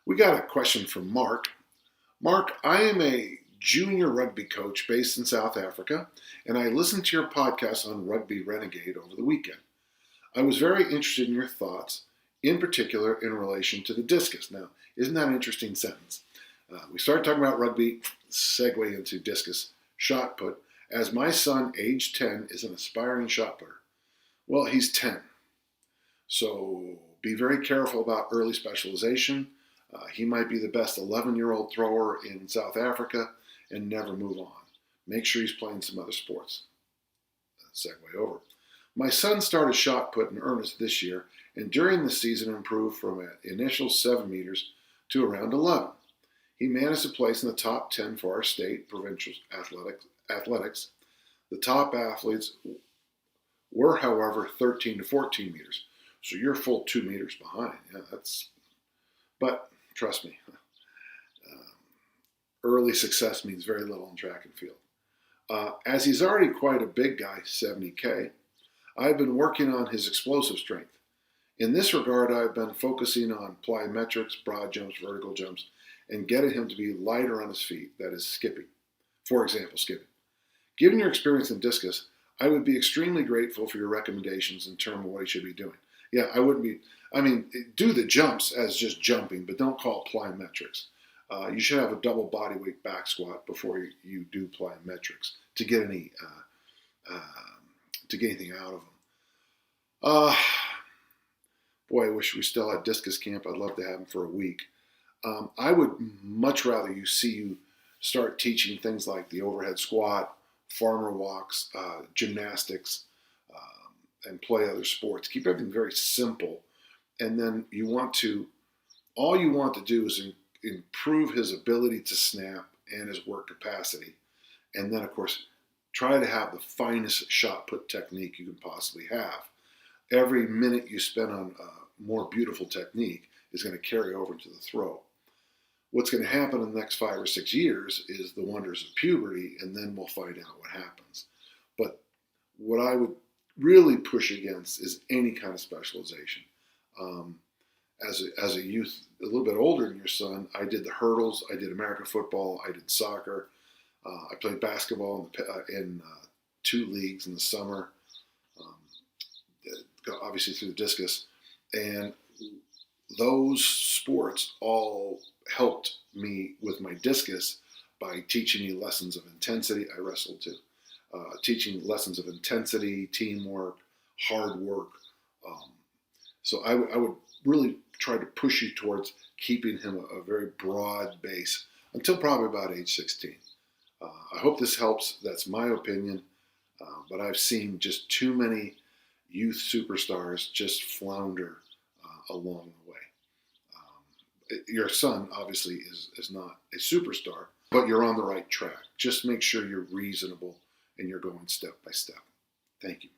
We got a question from Mark. Mark, I am a junior rugby coach based in South Africa, and I listened to your podcast on Rugby Renegade over the weekend. I was very interested in your thoughts, in particular in relation to the discus. Now, isn't that an interesting sentence? We started talking about rugby, segue into discus shot put, as my son, age 10, is an aspiring shot putter. Well, he's 10, so be very careful about early specialization. He might be the best 11-year-old thrower in South Africa and never move on. Make sure he's playing some other sports. Segue over. My son started shot put in earnest this year, and during the season improved from an initial 7 meters to around 11. He managed to place in the top 10 for our state provincial athletics. The top athletes were, however, 13 to 14 meters. So you're a full 2 meters behind. Yeah, but trust me, early success means very little in track and field. As he's already quite a big guy, 70K, I've been working on his explosive strength. In this regard, I've been focusing on plyometrics, broad jumps, vertical jumps, and getting him to be lighter on his feet, that is skipping. For example, skipping. Given your experience in discus, I would be extremely grateful for your recommendations in terms of what he should be doing. Yeah, do the jumps as just jumping, but don't call it plyometrics. You should have a double body weight back squat before you do plyometrics to get anything out of them. Boy, I wish we still had discus camp. I'd love to have him for a week. I would much rather see you start teaching things like the overhead squat, farmer walks, gymnastics, and play other sports. Keep everything very simple. And then all you want to do is improve his ability to snap and his work capacity. And then, of course, try to have the finest shot put technique you can possibly have. Every minute you spend on more beautiful technique is going to carry over to the throw. What's going to happen in the next 5 or 6 years is the wonders of puberty, and then we'll find out what happens. But what I would really push against is any kind of specialization. As a youth, a little bit older than your son, I did the hurdles, I did American football, I did soccer, I played basketball in 2 leagues in the summer, obviously through the discus, and those sports all helped me with my discus by teaching me lessons of intensity. I wrestled too. Teaching lessons of intensity, teamwork, hard work. So I would really try to push you towards keeping him a very broad base until probably about age 16. I hope this helps. That's my opinion. But I've seen just too many youth superstars just flounder along the way. Your son obviously is not a superstar, but you're on the right track. Just make sure you're reasonable and you're going step by step. Thank you.